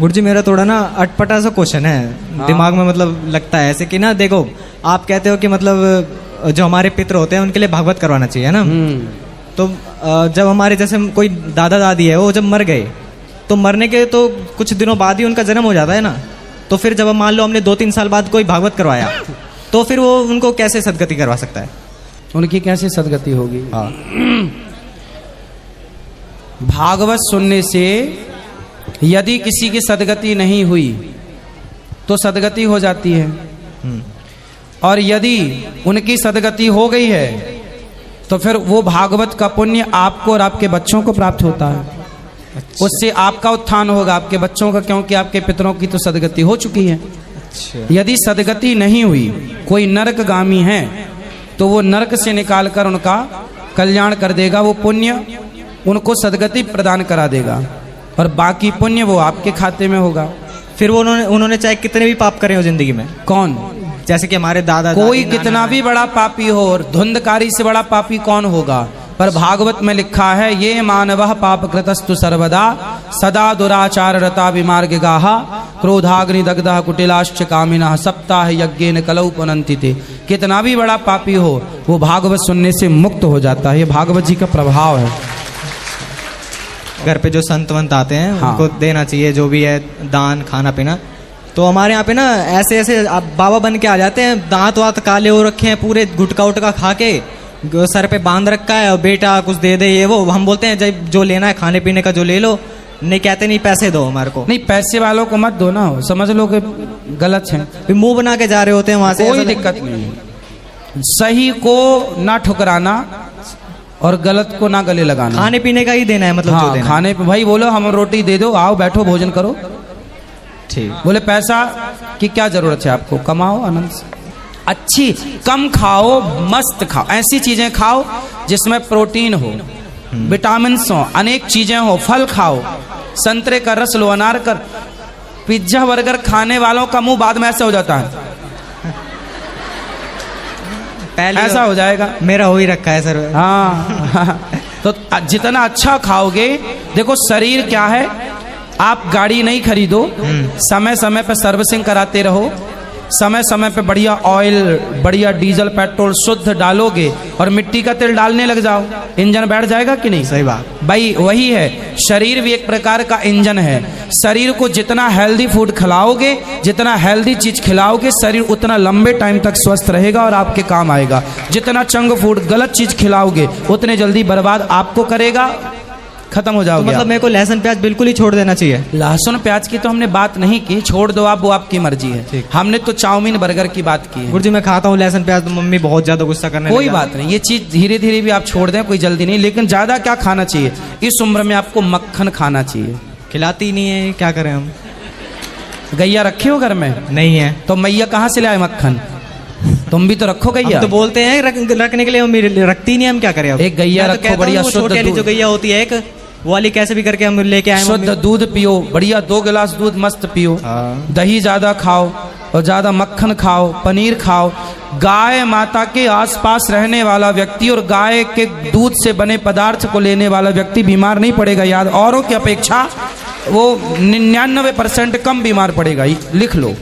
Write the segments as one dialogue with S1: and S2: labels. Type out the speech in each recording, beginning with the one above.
S1: गुरुजी मेरा थोड़ा ना अटपटा सा क्वेश्चन है।
S2: हाँ।
S1: दिमाग में मतलब लगता है ऐसे कि ना, देखो आप कहते हो कि मतलब जो हमारे पितर होते हैं उनके लिए भागवत करवाना चाहिए है ना। तो जब हमारे जैसे कोई दादा दादी है वो जब मर गए तो मरने के तो कुछ दिनों बाद ही उनका जन्म हो जाता है ना। तो फिर जब मान लो हमने 2-3 साल बाद कोई भागवत करवाया तो फिर वो उनको कैसे सदगति करवा सकता है?
S2: उनकी कैसे सदगति होगी?
S1: हाँ।
S2: भागवत सुनने से यदि किसी की सदगति नहीं हुई तो सदगति हो जाती है, और यदि उनकी सदगति हो गई है तो फिर वो भागवत का पुण्य आपको और आपके बच्चों को प्राप्त होता है।
S1: अच्छा।
S2: उससे आपका उत्थान होगा, आपके बच्चों का, क्योंकि आपके पितरों की तो सदगति हो चुकी है।
S1: अच्छा।
S2: यदि सदगति नहीं हुई, कोई नरकगामी है तो वो नरक से निकालकर उनका कल्याण कर देगा। वो पुण्य उनको सदगति प्रदान करा देगा और बाकी पुण्य वो आपके खाते में होगा।
S1: फिर वो उन्होंने चाहे कितने भी पाप करे हो जिंदगी में,
S2: कौन?
S1: जैसे कि हमारे दादा
S2: कोई
S1: दादी,
S2: कितना भी बड़ा पापी हो, और धुंधकारी से बड़ा पापी कौन होगा? पर भागवत में लिखा है, ये मानवः पाप कृतस्तु सर्वदा सदा दुराचार रता विमार्ग गाहा क्रोधाग्नि दग्धः कुटिलाश्च कामिनः सप्ताह यज्ञेन कलौ पुनन्ति ते। कितना भी बड़ा पापी हो वो भागवत सुनने से मुक्त हो जाता है। ये भागवत जी का प्रभाव है।
S1: घर पे जो संत वंत आते हैं
S2: हाँ।
S1: उनको देना चाहिए जो भी है दान, खाना पीना। तो हमारे यहाँ पे ना ऐसे ऐसे आप बाबा बन के आ जाते हैं, दांत वात काले हो रखे हैं, पूरे गुटका उटका खा के सर पे बांध रखा है, और बेटा कुछ दे दे ये वो। हम बोलते हैं जब जो लेना है खाने पीने का जो ले लो, नहीं कहते नहीं पैसे दो हमारे को।
S2: नहीं, पैसे वालों को मत दो ना, समझ लो कि गलत है।
S1: फिर मुंह बना के जा रहे होते हैं वहां से।
S2: कोई दिक्कत नहीं। सही को ना ठुकराना और गलत को ना गले लगाना।
S1: खाने पीने का ही देना है मतलब।
S2: हाँ,
S1: जो देना
S2: खाने पे भाई बोलो हम रोटी दे दो, आओ बैठो भोजन करो।
S1: ठीक।
S2: बोले पैसा की क्या जरूरत है आपको, कमाओ आनंद से। अच्छी कम खाओ, मस्त खाओ, ऐसी चीजें खाओ जिसमें प्रोटीन हो, विटामिन हो, अनेक चीजें हो। फल खाओ, संतरे का रस लो, अनार का। पिज्जा बर्गर खाने वालों का मुंह बाद में ऐसा हो जाता है,
S1: पहले
S2: ऐसा हो जाएगा।
S1: मेरा हो ही रखा है सर।
S2: हाँ। तो जितना अच्छा खाओगे, देखो शरीर क्या है, आप गाड़ी नहीं खरीदो, समय समय पर सर्विसिंग कराते रहो, समय समय पे बढ़िया ऑयल, बढ़िया डीजल पेट्रोल शुद्ध डालोगे और मिट्टी का तेल डालने लग जाओ, इंजन बैठ जाएगा कि नहीं?
S1: सही बात
S2: भाई। वही है, शरीर भी एक प्रकार का इंजन है। शरीर को जितना हेल्दी फूड खिलाओगे, जितना हेल्दी चीज खिलाओगे, शरीर उतना लंबे टाइम तक स्वस्थ रहेगा और आपके काम आएगा। जितना जंक फूड, गलत चीज खिलाओगे, उतने जल्दी बर्बाद आपको करेगा, खत्म हो जाओगे।
S1: तो मतलब मेरे को लहसुन प्याज बिल्कुल ही छोड़ देना चाहिए?
S2: लहसुन प्याज की तो हमने बात नहीं की, छोड़ दो आप, वो आपकी मर्जी है। हमने तो चाउमीन बर्गर की बात की है।
S1: गुरुजी मैं खाता हूँ लहसुन प्याज तो मम्मी बहुत ज्यादा गुस्सा करने
S2: कोई बात नहीं, ये चीज धीरे धीरे भी आप छोड़ दें, कोई जल्दी नहीं। लेकिन ज्यादा क्या खाना चाहिए, इस उम्र में आपको मक्खन खाना चाहिए।
S1: खिलाती नहीं है, क्या करें हम?
S2: गैया रखे हो घर में?
S1: नहीं है।
S2: तो मैया कहाँ से लाए मक्खन? तुम भी तो रखो गैया।
S1: तो बोलते हैं रखने के लिए, मम्मी रखती नहीं, हम क्या करें अब?
S2: एक गैया रखो, बढ़िया शुद्ध दूध।
S1: जो गैया होती है एक, वो वाली कैसे भी करके हम लेके आए।
S2: शुद्ध दूध पियो, बढ़िया 2 गिलास दूध मस्त पियो। दही ज्यादा खाओ और ज्यादा मक्खन खाओ, पनीर खाओ। गाय माता के आसपास रहने वाला व्यक्ति और गाय के दूध से बने पदार्थ को लेने वाला व्यक्ति बीमार नहीं पड़ेगा। याद, औरों की अपेक्षा वो 99% कम बीमार पड़ेगा, लिख लो।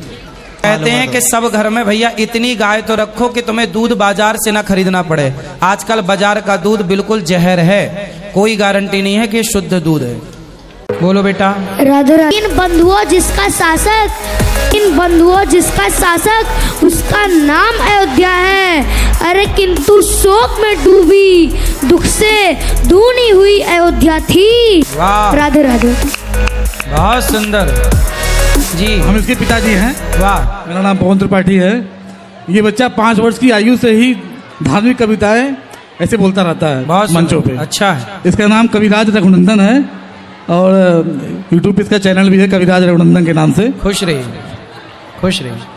S2: कहते हैं कि सब घर में भैया इतनी गाय तो रखो कि तुम्हें दूध बाजार से ना खरीदना पड़े। आजकल बाजार का दूध बिल्कुल जहर है, कोई गारंटी नहीं है कि शुद्ध दूध है। बोलो बेटा।
S3: राधे राधे। इन बंधुओं जिसका शासक उसका नाम अयोध्या है। अरे किंतु शोक में डूबी, दुख से दूनी हुई अयोध्या थी।
S2: वाह,
S3: राधे राधे।
S2: बहुत सुंदर जी।
S4: हम इसके पिताजी हैं।
S2: वाह।
S4: मेरा नाम पवन त्रिपाठी है। ये बच्चा 5 वर्ष की आयु से ही धार्मिक कविताएं ऐसे बोलता रहता है
S2: बहुत
S4: मंचों पे।
S2: अच्छा है।
S4: इसका नाम कविराज रघुनंदन है और यूट्यूब पे इसका चैनल भी है कविराज रघुनंदन के नाम से।
S2: खुश रहिए, खुश रहिए।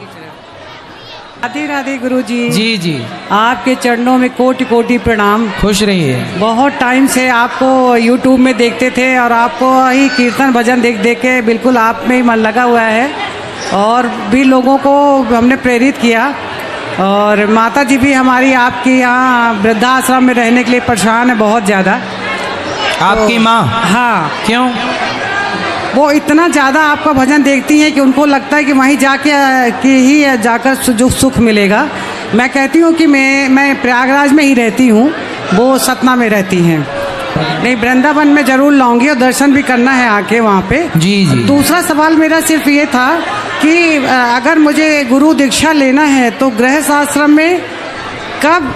S5: राधे राधे गुरुजी।
S2: जी जी,
S5: आपके चरणों में कोटि कोटि प्रणाम।
S2: खुश रहिए।
S5: बहुत टाइम से आपको यूट्यूब में देखते थे और आपको ही कीर्तन भजन देख देख के बिल्कुल आप में ही मन लगा हुआ है, और भी लोगों को हमने प्रेरित किया। और माता जी भी हमारी आपके यहाँ वृद्धाश्रम में रहने के लिए परेशान है बहुत ज़्यादा।
S2: आपकी माँ?
S5: हाँ।
S2: क्यों?
S5: वो इतना ज़्यादा आपका भजन देखती हैं कि उनको लगता है कि वहीं जाके ही जाकर जो सुख मिलेगा। मैं कहती हूँ कि मैं प्रयागराज में ही रहती हूँ, वो सतना में रहती हैं। नहीं, वृंदावन में ज़रूर लाऊंगी और दर्शन भी करना है आके वहाँ पे।
S2: जी जी।
S5: दूसरा सवाल मेरा सिर्फ ये था कि अगर मुझे गुरु दीक्षा लेना है तो गृहस्थ आश्रम में कब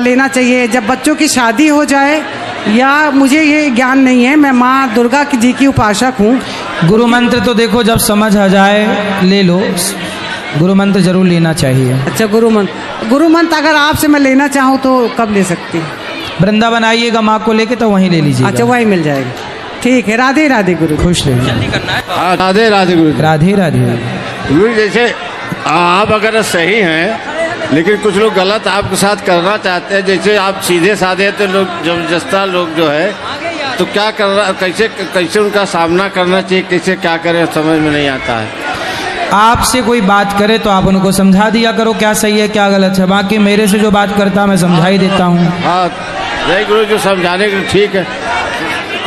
S5: लेना चाहिए? जब बच्चों की शादी हो जाए, या मुझे ये ज्ञान नहीं है, मैं माँ दुर्गा जी की उपासक हूँ।
S2: गुरु मंत्र तो देखो जब समझ आ जाए ले लो, गुरु मंत्र जरूर लेना चाहिए।
S5: अच्छा, गुरु मंत्र अगर आपसे मैं लेना चाहूँ तो कब ले सकती हूँ?
S2: वृंदावन आइएगा माँ को लेके तो वहीं ले लीजिए।
S5: अच्छा, वही मिल जाएगा। ठीक है, राधे राधे गुरु।
S2: खुश रहिए।
S6: हाँ, राधे राधे गुरु जी।
S2: राधे राधे।
S6: गुरु, जैसे आप अगर सही हैं लेकिन कुछ लोग गलत आपके साथ करना चाहते हैं, जैसे आप सीधे साधे तो लोग जबरदस्ता लोग जो है, तो क्या करना, कैसे उनका सामना करना चाहिए, कैसे क्या करें, समझ में नहीं आता है।
S2: आपसे कोई बात करे तो आप उनको समझा दिया करो क्या सही है क्या गलत है, बाकी मेरे से जो बात करता मैं समझा ही देता हूँ।
S6: हाँ, नहीं गुरु, जो समझाने के ठीक है,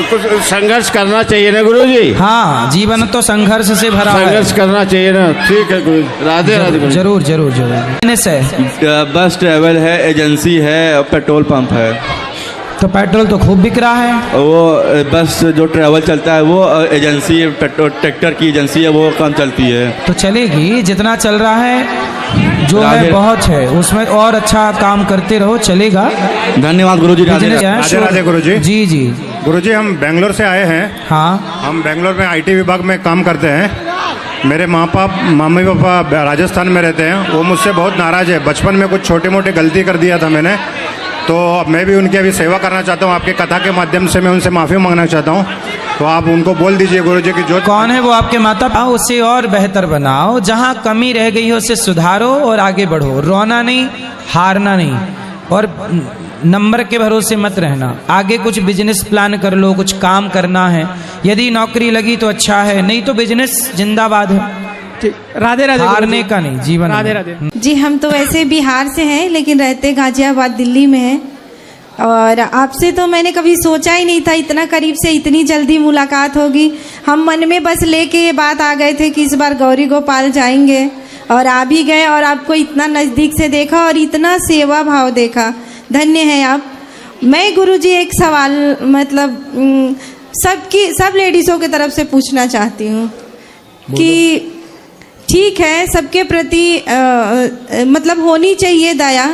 S6: कुछ संघर्ष करना चाहिए ना गुरु जी।
S2: हाँ, जीवन तो संघर्ष से भरा है।
S6: संघर्ष करना चाहिए ना। ठीक है गुरु, राधे राधे गुरु।
S2: जरूर जरूर जरूर।
S7: बस ट्रैवल है, एजेंसी है, पेट्रोल पंप है।
S2: तो पेट्रोल तो खूब बिक रहा है।
S7: वो बस जो ट्रैवल चलता है वो एजेंसी, पेट्रोल ट्रैक्टर की एजेंसी है, वो काम चलती है।
S2: तो चलेगी, जितना चल रहा है जो है बहुत है, उसमें और अच्छा काम करते रहो, चलेगा।
S7: धन्यवाद गुरुजी।
S2: राधे
S8: राधे गुरुजी।
S2: जी जी
S8: गुरुजी, हम बेंगलोर से आए हैं।
S2: हाँ,
S8: हम बेंगलोर में आईटी विभाग में काम करते हैं। मेरे मम्मी पापा राजस्थान में रहते हैं। वो मुझसे बहुत नाराज़ है। बचपन में कुछ छोटे मोटे गलती कर दिया था मैंने, तो मैं भी उनकी अभी सेवा करना चाहता हूँ। आपके कथा के माध्यम से मैं उनसे माफ़ी मांगना चाहता हूँ। तो आप उनको बोल दीजिए गुरुजी की जो
S2: कौन है वो आपके माता पिता, उसे और बेहतर बनाओ, जहाँ कमी रह गई हो उसे सुधारो और आगे बढ़ो। रोना नहीं, हारना नहीं, और नंबर के भरोसे मत रहना। आगे कुछ बिजनेस प्लान कर लो, कुछ काम करना है। यदि नौकरी लगी तो अच्छा है, नहीं तो बिजनेस जिंदाबाद है।
S9: राधे राधे।
S2: हारने का नहीं जीवन।
S9: राधे राधे।
S10: जी, हम तो वैसे बिहार से हैं लेकिन रहते गाजियाबाद दिल्ली में हैं। और आपसे तो मैंने कभी सोचा ही नहीं था इतना करीब से इतनी जल्दी मुलाकात होगी। हम मन में बस लेके ये बात आ गए थे कि इस बार गौरी गोपाल जाएंगे, और आ भी गए और आपको इतना नज़दीक से देखा और इतना सेवा भाव देखा। धन्य है आप। मैं गुरुजी एक सवाल मतलब सब लेडीज़ों की तरफ से पूछना चाहती हूँ कि ठीक है, सबके प्रति मतलब होनी चाहिए दया,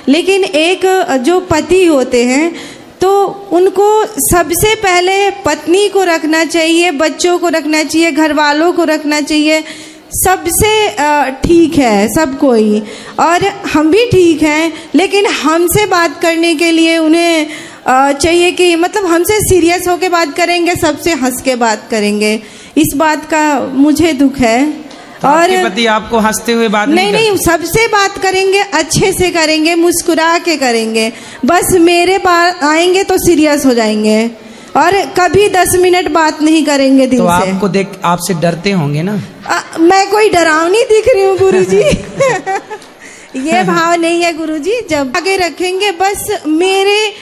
S10: लेकिन एक जो पति होते हैं तो उनको सबसे पहले पत्नी को रखना चाहिए, बच्चों को रखना चाहिए, घर वालों को रखना चाहिए। सबसे ठीक है सब कोई, और हम भी ठीक हैं, लेकिन हमसे बात करने के लिए उन्हें चाहिए कि मतलब हमसे सीरियस होकर बात करेंगे, सबसे हंस के बात करेंगे। इस बात का मुझे दुख है।
S2: तो और पति आपको हंसते हुए बात नहीं,
S10: सबसे बात करेंगे, अच्छे से करेंगे, मुस्कुरा के करेंगे। बस मेरे पास आएंगे तो सीरियस हो जाएंगे और कभी 10 मिनट बात नहीं करेंगे दिल
S2: तो
S10: से।
S2: आपको देख आपसे डरते होंगे ना?
S10: मैं कोई डरावनी दिख रही हूँ गुरुजी? ये भाव नहीं है गुरुजी। जब आगे रखेंगे बस मेरे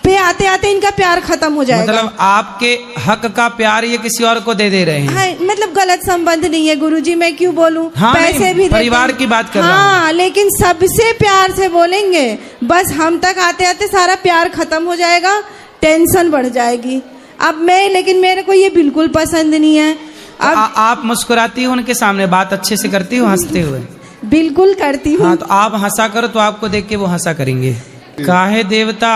S10: पे आते आते इनका प्यार खत्म हो जाएगा।
S2: मतलब आपके हक का प्यार ये किसी और को दे रहे हैं।
S10: हाँ, मतलब गलत संबंध नहीं है गुरुजी, मैं क्यों बोलूं?
S2: हाँ,
S10: पैसे भी
S2: परिवार की बात कर रहा हूं।
S10: हाँ, लेकिन सबसे प्यार से बोलेंगे, बस हम तक आते आते सारा प्यार खत्म हो जाएगा, टेंशन बढ़ जाएगी। अब लेकिन मेरे को ये बिल्कुल पसंद नहीं है। अब
S2: आप मुस्कुराती हो उनके सामने, बात अच्छे से करती हो हंसते हुए?
S10: बिल्कुल करती हूँ।
S2: हाँ, तो आप हंसा करो तो आपको देख के वो हंसा करेंगे। काहे देवता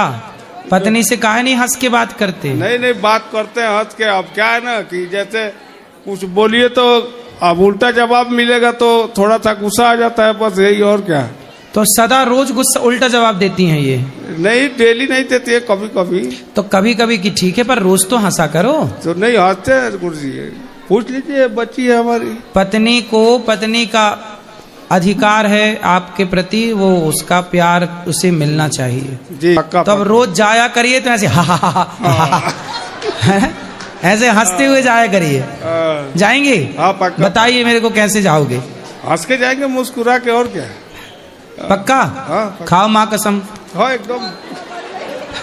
S2: पत्नी से काहे नहीं हंस के बात करते?
S11: नहीं बात करते हैं हंस के। अब क्या है ना कि जैसे कुछ बोलिए तो अब उल्टा जवाब मिलेगा तो थोड़ा सा गुस्सा आ जाता है, बस यही, और क्या।
S2: तो सदा रोज गुस्सा उल्टा जवाब देती हैं ये?
S11: नहीं, डेली नहीं देती है, कभी कभी।
S2: तो कभी कभी की ठीक है, पर रोज तो हंसा करो।
S11: तो नहीं हंसते हैं गुरुजी, पूछ लीजिए, बच्ची है हमारी।
S2: पत्नी को पत्नी का अधिकार है आपके प्रति, वो उसका प्यार उसे मिलना चाहिए
S11: जी।
S2: तो अब रोज जाया करिए तो ऐसे ऐसे हंसते हुए जाया करिए। जाएंगे?
S11: हाँ, पक्का।
S2: बताइए मेरे को कैसे जाओगे?
S11: हंस के जाएंगे, मुस्कुरा के, और क्या।
S2: पक्का?
S11: हाँ, पक्का।
S2: खाओ माँ कसम।
S11: हाँ, एकदम।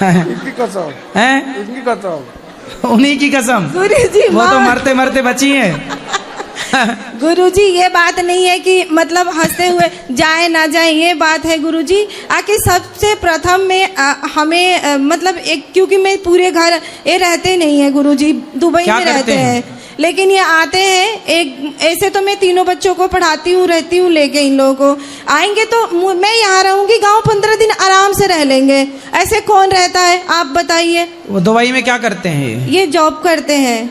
S11: इनकी कसम
S2: हैं?
S11: इनकी कसम।
S2: उन्हीं की कसम।
S10: गुरुजी
S2: वो तो
S10: माँ-
S2: मरते मरते बची हैं।
S10: गुरुजी ये बात नहीं है कि मतलब हंसते हुए जाए ना जाए, ये बात है गुरुजी आके सबसे प्रथम में हमें मतलब एक, क्योंकि मैं पूरे घर ये रहते नहीं है गुरुजी, दुबई
S2: क्या
S10: में
S2: करते
S10: रहते
S2: हैं?
S10: हैं, लेकिन ये आते हैं। एक ऐसे तो मैं तीनों बच्चों को पढ़ाती हूँ, रहती हूँ लेके, इन लोगों को आएंगे तो मैं यहाँ रहूंगी, गांव 15 दिन आराम से रह लेंगे। ऐसे कौन रहता है आप बताइए।
S2: वो दुबई में क्या करते हैं
S10: ये जॉब करते हैं।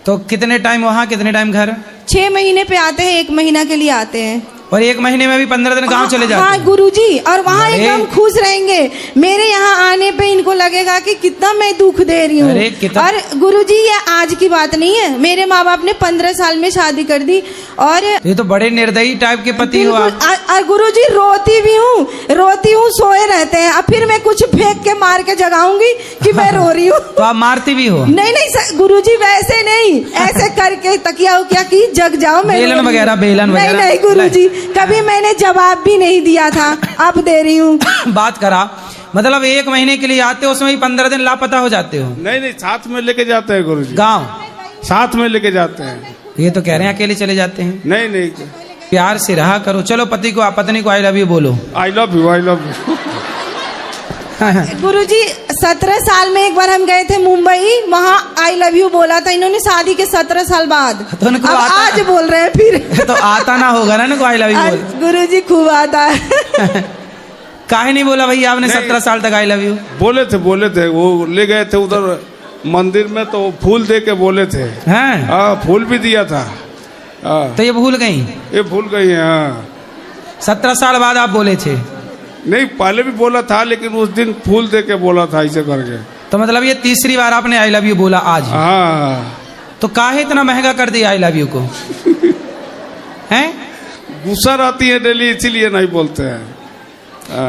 S2: तो कितने टाइम वहाँ, कितने टाइम घर?
S10: 6 महीने पे आते हैं, 1 महीना के लिए आते हैं।
S2: और 1 महीने में भी 15 दिन गाँव चले जाते
S10: हाँ
S2: हैं?
S10: गुरुजी, और वहाँ
S2: अरे!
S10: एकदम खुश रहेंगे। मेरे यहाँ आने पे इनको लगेगा कि कितना मैं दुख दे रही
S2: अरे,
S10: हूँ।
S2: कितना-
S10: और गुरुजी ये आज की बात नहीं है, मेरे माँ बाप ने 15 साल में शादी कर दी। और
S2: ये तो बड़े निर्दयी टाइप के पति हो आप।
S10: और गुरुजी रोती भी हूँ, सोए रहते हैं। अब फिर मैं कुछ फेंक के मार के जगाऊंगी कि मैं रो रही हूँ।
S2: तो आप मारती भी हो?
S10: नहीं गुरुजी वैसे नहीं, ऐसे करके तकिया उकिया की जग जाओ। मैं
S2: बेलन
S10: रो रही हूँ।
S2: वगैरह, बेलन
S10: नहीं
S2: वगैरह।
S10: नहीं गुरुजी, कभी मैंने जवाब भी नहीं दिया था, अब दे रही हूँ।
S2: बात करा, मतलब 1 महीने के लिए आते हो, उसमें ही 15 दिन लापता हो जाते हो?
S11: नहीं साथ में लेके जाते हैं गुरुजी,
S2: गाँव
S11: साथ में लेके जाते हैं।
S2: ये तो कह रहे हैं अकेले चले जाते हैं।
S11: नहीं
S2: प्यार से रहा करो। चलो पति को, पत्नी को आई लव यू बोलो।
S11: I love you, I love you.
S10: Guruji 17 साल में एक बार हम गए थे मुंबई, वहाँ आई लव यू बोला था इन्होंने शादी के 17 साल बाद।
S2: तो उनको
S10: अब
S2: आता-
S10: आज बोल रहे हैं फिर।
S2: तो आता ना होगा ना इनको आई लव यू बोल।
S10: गुरुजी खूब आता है।
S2: काहे नहीं बोला भैया आपने
S11: नहीं।
S2: 17 साल तक आई लव यू?
S11: बोले थे, वो ले गए थे उधर मंदिर में, तो फूल दे के बोले थे।
S2: हैं?
S11: हाँ, फूल भी दिया था। हाँ,
S2: तो ये भूल गई?
S11: ये भूल गई है। हाँ,
S2: 17 साल बाद आप बोले थे?
S11: नहीं पहले भी बोला था, लेकिन उस दिन फूल दे के बोला था ऐसे करके।
S2: तो मतलब ये तीसरी बार आपने आई लव यू बोला आज?
S11: हाँ।
S2: तो काहे इतना महंगा कर दिया आई लव यू को? हैं?
S11: गुस्सा रहती है डेली, इसीलिए नहीं बोलते हैं।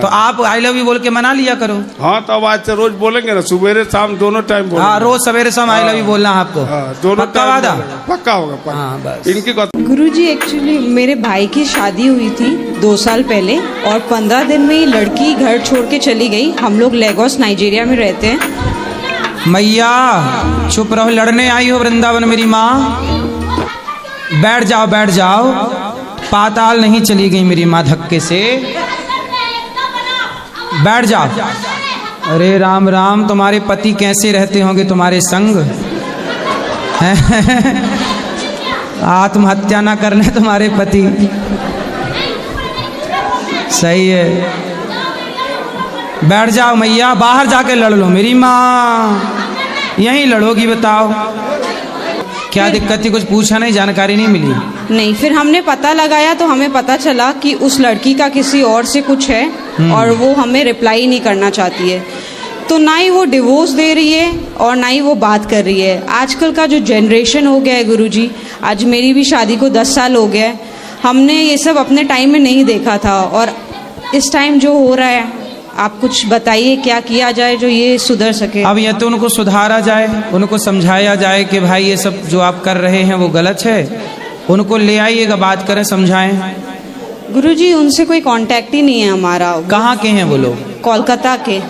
S2: तो आप आई लव यू बोल के मना लिया करो।
S11: हाँ, तो अब आज से रोज बोलेंगे ना, सुबह शाम दोनों टाइम बोलेंगे।
S2: हाँ, रोज सवेरे शाम आई लव यू बोलना आपको।
S11: हाँ, दोनों
S2: पक्का
S11: टाइम
S2: वादा?
S11: बोलेंगे। पक्का होगा, पक्का।
S2: हाँ, बस।
S11: इनकी बात।
S9: गुरुजी एक्चुअली मेरे भाई की शादी हुई थी 2 साल पहले, और 15 दिन में ही लड़की घर छोड़ के चली गई। हम लोग लेगोस नाइजीरिया में रहते हैं।
S2: मैया चुप रहो, लड़ने आई हो वृंदावन मेरी माँ? बैठ जाओ, बैठ जाओ। पाताल नहीं चली गई मेरी माँ धक्के से। बैठ जाओ। अरे राम राम, तुम्हारे पति कैसे रहते होंगे तुम्हारे संग? आत्महत्या ना करने तुम्हारे पति। सही है। बैठ जाओ मैया, बाहर जाके लड़ लो मेरी माँ। यहीं लड़ोगी बताओ? क्या दिक्कत थी? कुछ पूछा नहीं, जानकारी नहीं मिली?
S9: नहीं, फिर हमने पता लगाया तो हमें पता चला कि उस लड़की का किसी और से कुछ है, और वो हमें रिप्लाई नहीं करना चाहती है। तो ना ही वो डिवोर्स दे रही है और ना ही वो बात कर रही है। आजकल का जो जनरेशन हो गया है गुरुजी, आज मेरी भी शादी को 10 साल हो गया है, हमने ये सब अपने टाइम में नहीं देखा था, और इस टाइम जो हो रहा है, आप कुछ बताइए क्या किया जाए जो ये सुधर सके।
S2: अब ये तो उनको सुधारा जाए, उनको समझाया जाए कि भाई ये सब जो आप कर रहे हैं वो गलत है। उनको ले आइएगा, बात करें, समझाएं।
S9: गुरुजी उनसे कोई कांटेक्ट ही नहीं है हमारा।
S2: कहाँ के हैं वो लोग?
S9: कोलकाता के।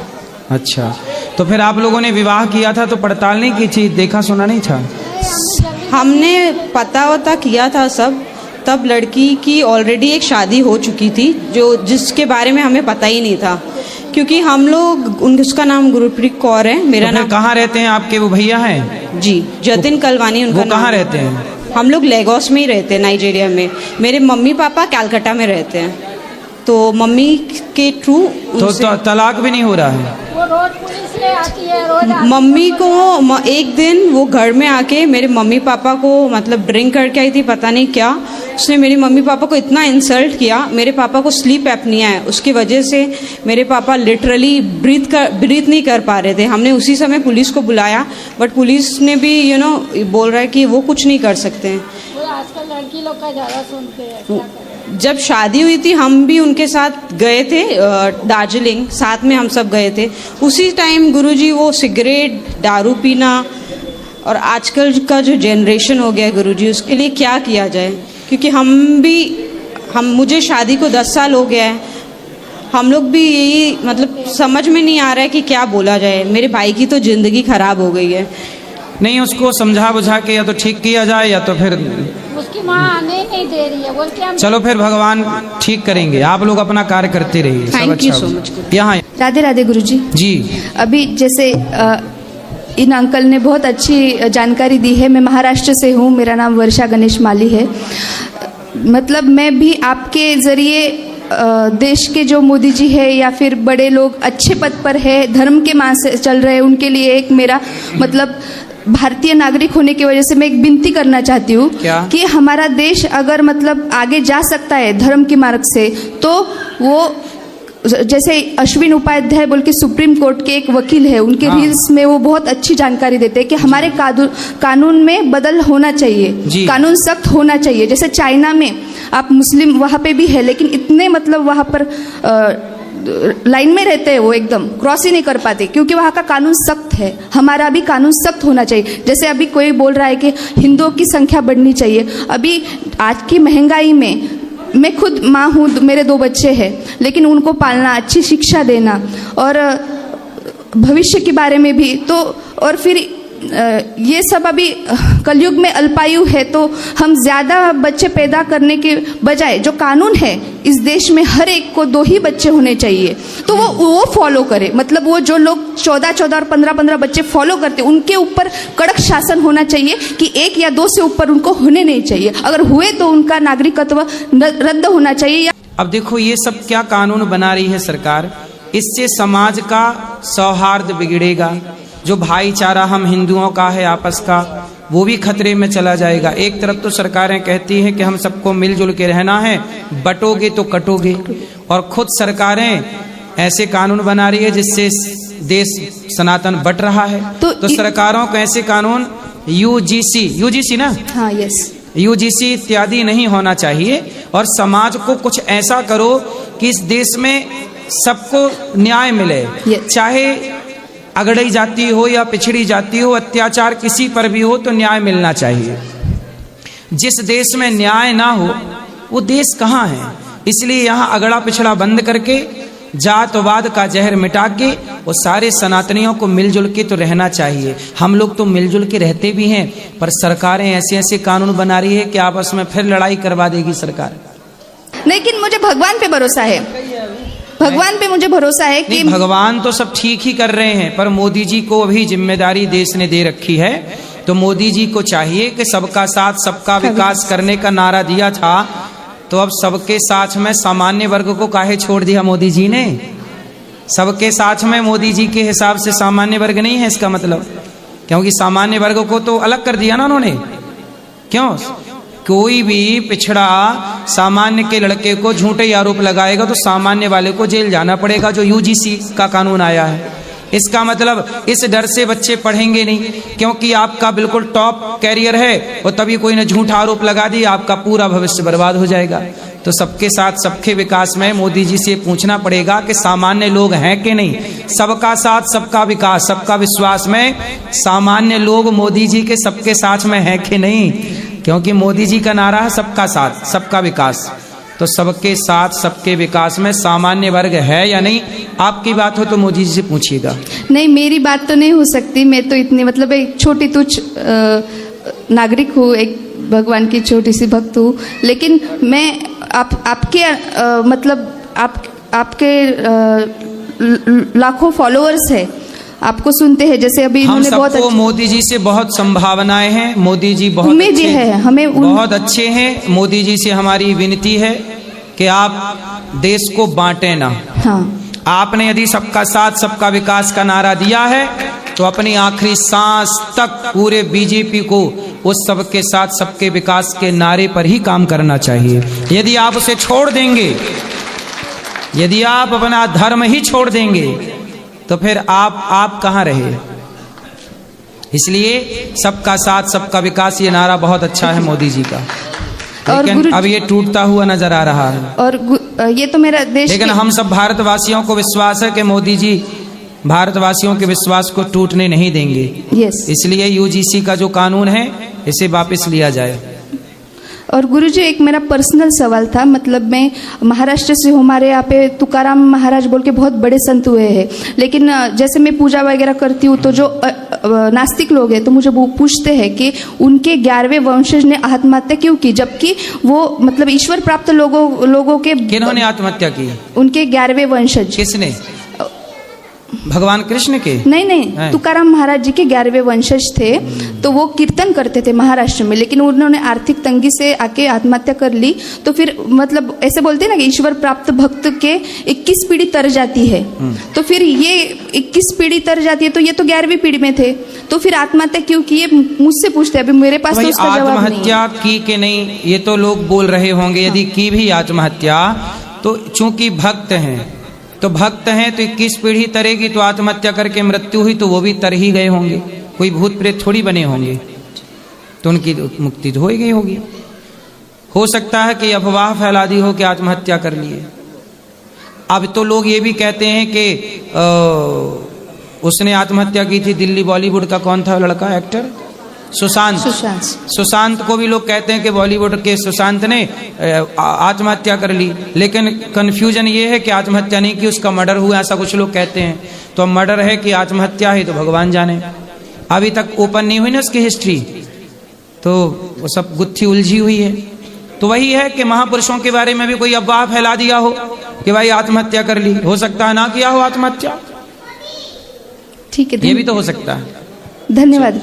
S2: अच्छा, तो फिर आप लोगों ने विवाह किया था तो पड़ताल नहीं की थी? देखा सुना नहीं था?
S9: हमने पता वता किया था सब, तब लड़की की ऑलरेडी एक शादी हो चुकी थी, जो जिसके बारे में हमें पता ही नहीं था, क्योंकि हम लोग उसका नाम गुरप्रीत कौर है, मेरा
S2: तो
S9: नाम।
S2: कहाँ रहते हैं आपके वो भैया हैं?
S9: जी, जतिन कलवानी उनका
S2: वो
S9: नाम।
S2: कहाँ रहते हैं?
S9: हम लोग लेगोस में ही रहते हैं, नाइजीरिया में। मेरे मम्मी पापा कलकत्ता में रहते हैं, तो मम्मी के थ्रू
S2: तो तलाक भी नहीं हो रहा है?
S9: मम्मी को एक दिन वो घर में आके मेरे मम्मी पापा को मतलब ड्रिंक करके आई थी, पता नहीं क्या, उसने मेरे मम्मी पापा को इतना इंसल्ट किया। मेरे पापा को स्लीप एपनिया है, उसकी वजह से मेरे पापा लिटरली ब्रीथ नहीं कर पा रहे थे। हमने उसी समय पुलिस को बुलाया, बट पुलिस ने भी बोल रहा है कि वो कुछ नहीं कर सकते हैं।
S3: आजकल लड़की लोग का ज़्यादा सुनते हैं।
S9: जब शादी हुई थी हम भी उनके साथ गए थे दार्जिलिंग, साथ में हम सब गए थे। उसी टाइम गुरुजी वो सिगरेट, दारू पीना, और आजकल का जो जनरेशन हो गया गुरुजी, उसके लिए क्या किया जाए? क्योंकि मुझे शादी को 10 साल हो गया है, हम लोग भी यही मतलब समझ में नहीं आ रहा है कि क्या बोला जाए। मेरे भाई की तो ज़िंदगी ख़राब हो गई है।
S2: नहीं, उसको समझा बुझा के या तो ठीक किया जाए या तो फिर
S3: उसकी माँ आने नहीं दे रही है, बोलती है
S2: चलो फिर भगवान ठीक करेंगे, आप लोग अपना कार्य करते रहिए। सब
S9: Thank you
S2: अच्छा
S9: so
S2: होगा।
S9: much.
S2: यहाँ
S12: राधे राधे गुरुजी।
S2: जी
S12: अभी जैसे इन अंकल ने बहुत अच्छी जानकारी दी है। मैं महाराष्ट्र से हूँ, मेरा नाम वर्षा गणेश माली है। मतलब मैं भी आपके ज़रिए देश के जो मोदी जी है या फिर बड़े लोग अच्छे पद पर है, धर्म के मार्ग से चल रहे हैं, उनके लिए एक मेरा मतलब भारतीय नागरिक होने की वजह से मैं एक विनती करना चाहती हूँ कि हमारा देश अगर मतलब आगे जा सकता है धर्म के मार्ग से, तो वो जैसे अश्विन उपाध्याय बोल के सुप्रीम कोर्ट के एक वकील है, उनके रील्स में वो बहुत अच्छी जानकारी देते हैं कि हमारे कानून में बदल होना चाहिए, कानून सख्त होना चाहिए। जैसे चाइना में आप मुस्लिम वहाँ पे भी है, लेकिन इतने मतलब वहाँ पर लाइन में रहते हैं, वो एकदम क्रॉस ही नहीं कर पाते क्योंकि वहाँ का कानून सख्त है। हमारा भी कानून सख्त होना चाहिए। जैसे अभी कोई बोल रहा है कि हिंदुओं की संख्या बढ़नी चाहिए, अभी आज की महंगाई में मैं खुद माँ हूँ, मेरे 2 बच्चे हैं, लेकिन उनको पालना, अच्छी शिक्षा देना और भविष्य के बारे में भी तो, और फिर ये सब अभी कलयुग में अल्पायु है, तो हम ज़्यादा बच्चे पैदा करने के बजाय जो कानून है इस देश में हर एक को 2 ही बच्चे होने चाहिए, तो वो फॉलो करे। मतलब वो जो लोग 14 और 15 बच्चे फॉलो करते, उनके ऊपर कड़क शासन होना चाहिए कि 1 या 2 से ऊपर उनको होने नहीं चाहिए। अगर हुए तो उनका नागरिकत्व रद्द होना चाहिए।
S2: अब देखो ये सब क्या कानून बना रही है सरकार, इससे समाज का सौहार्द बिगड़ेगा। जो भाईचारा हम हिंदुओं का है आपस का, वो भी खतरे में चला जाएगा। एक तरफ तो सरकारें कहती हैं कि हम सबको मिलजुल के रहना है, बटोगे तो कटोगे, और खुद सरकारें ऐसे कानून बना रही है जिससे देश सनातन बट रहा है। तो सरकारों को ऐसे कानून यूजीसी ना,
S12: हाँ यस,
S2: यूजीसी इत्यादि नहीं होना चाहिए, और समाज को कुछ ऐसा करो कि इस देश में सबको न्याय मिले। चाहे अगड़ी जाती हो या पिछड़ी जाती हो, अत्याचार किसी पर भी हो तो न्याय मिलना चाहिए। जिस देश में न्याय ना हो वो देश कहाँ है। इसलिए यहाँ अगड़ा पिछड़ा बंद करके, जातवाद का जहर मिटा के, वो सारे सनातनियों को मिलजुल के तो रहना चाहिए। हम लोग तो मिलजुल के रहते भी हैं, पर सरकारें ऐसे ऐसे कानून बना रही है कि आपस में फिर लड़ाई करवा देगी सरकार।
S12: लेकिन मुझे भगवान पे भरोसा है, भगवान पे मुझे भरोसा है कि
S2: भगवान तो सब ठीक ही कर रहे हैं, पर मोदी जी को अभी जिम्मेदारी देश ने दे रखी है, तो मोदी जी को चाहिए कि सबका साथ सबका विकास करने का नारा दिया था, तो अब सबके साथ में सामान्य वर्ग को काहे छोड़ दिया मोदी जी ने। सबके साथ में मोदी जी के हिसाब से सामान्य वर्ग नहीं है इसका मतलब, क्योंकि सामान्य वर्ग को तो अलग कर दिया ना उन्होंने। क्यों? कोई भी पिछड़ा सामान्य के लड़के को झूठे आरोप लगाएगा तो सामान्य वाले को जेल जाना पड़ेगा, जो यूजीसी का कानून आया है। इसका मतलब इस डर से बच्चे पढ़ेंगे नहीं, क्योंकि आपका बिल्कुल टॉप कैरियर है और तभी कोई ने झूठा आरोप लगा दिया, आपका पूरा भविष्य बर्बाद हो जाएगा। तो सबके साथ सबके विकास में मोदी जी से पूछना पड़ेगा कि सामान्य लोग हैं कि नहीं। सबका साथ सबका विकास, सबका विश्वास में सामान्य लोग मोदी जी के सबके साथ में हैं कि नहीं, क्योंकि मोदी जी का नारा है सबका साथ सबका विकास। तो सबके साथ सबके विकास में सामान्य वर्ग है या नहीं? आपकी बात हो तो मोदी जी से पूछिएगा।
S12: नहीं, मेरी बात तो नहीं हो सकती, मैं तो इतनी मतलब एक छोटी तुच्छ नागरिक हूँ, एक भगवान की छोटी सी भक्त हूँ। लेकिन मैं आपके मतलब आपके लाखों फॉलोअर्स है, आपको सुनते हैं, जैसे अभी
S2: हम
S12: इन्होंने बहुत
S2: मोदी जी से बहुत संभावनाएं हैं। मोदी जी बहुत
S12: उम्मीद है हमें
S2: बहुत अच्छे हैं। मोदी जी से हमारी विनती है कि आप देश को बांटे ना।
S12: हाँ,
S2: आपने यदि सबका साथ सबका विकास का नारा दिया है तो अपनी आखिरी सांस तक पूरे बीजेपी को उस सबके साथ सबके विकास के नारे पर ही काम करना चाहिए। यदि आप उसे छोड़ देंगे, यदि आप अपना धर्म ही छोड़ देंगे, तो फिर आप कहाँ रहे। इसलिए सबका साथ सबका विकास ये नारा बहुत अच्छा है मोदी जी का, लेकिन अब ये टूटता हुआ नजर आ रहा है।
S12: और ये तो मेरा देश,
S2: लेकिन हम सब भारतवासियों को विश्वास है कि मोदी जी भारतवासियों के विश्वास को टूटने नहीं देंगे। इसलिए यूजीसी का जो कानून है इसे वापस लिया जाए।
S12: और गुरुजी एक मेरा पर्सनल सवाल था, मतलब मैं महाराष्ट्र से हूँ, हमारे यहाँ पे तुकाराम महाराज बोल के बहुत बड़े संत हुए हैं, लेकिन जैसे मैं पूजा वगैरह करती हूँ तो जो नास्तिक लोग हैं तो मुझे वो पूछते हैं कि उनके 11वें वंशज ने आत्महत्या क्यों की, जबकि वो मतलब ईश्वर प्राप्त लोगों के
S2: किन्होंने आत्महत्या की?
S12: उनके 11वें वंशज।
S2: किसने? भगवान कृष्ण के?
S12: नहीं, तुकाराम महाराज जी के 11वें वंशज थे। तो वो कीर्तन करते थे महाराष्ट्र में, लेकिन उन्होंने आर्थिक तंगी से आके आत्महत्या कर ली। तो फिर मतलब ऐसे बोलते हैं ना कि ईश्वर प्राप्त भक्त के 21 पीढ़ी तर जाती है। तो फिर ये 21 पीढ़ी तर जाती है, तो ये तो 11वीं पीढ़ी में थे, तो फिर आत्महत्या क्यों की? ये मुझसे पूछते हैं, अभी मेरे पास तो उसका जवाब नहीं है।
S2: आत्महत्या की कि नहीं ये तो लोग बोल रहे होंगे। यदि की भी आत्महत्या तो चूंकि भक्त हैं, तो भक्त हैं तो 21 पीढ़ी तरेगी, तो आत्महत्या करके मृत्यु हुई तो वो भी तर ही गए होंगे, कोई भूत प्रेत थोड़ी बने होंगे, तो उनकी मुक्ति तो हो ही गई होगी। हो सकता है कि अफवाह फैला दी हो कि आत्महत्या कर लिए। अब तो लोग ये भी कहते हैं कि उसने आत्महत्या की थी, दिल्ली बॉलीवुड का कौन था लड़का एक्टर, सुशांत को भी लोग कहते हैं कि बॉलीवुड के सुशांत ने आत्महत्या कर ली। लेकिन कंफ्यूजन ये है कि आत्महत्या नहीं की, उसका मर्डर हुआ, ऐसा कुछ लोग कहते हैं। तो अब मर्डर है कि आत्महत्या है तो भगवान जाने। अभी तक ओपन नहीं हुई ना उसकी हिस्ट्री, तो वो सब गुत्थी उलझी हुई है। तो वही है कि महापुरुषों के बारे में भी कोई अफवाह फैला दिया हो कि भाई आत्महत्या कर ली, हो सकता है ना किया हो आत्महत्या,
S12: ठीक है,
S2: ये भी तो हो सकता है।
S12: धन्यवाद।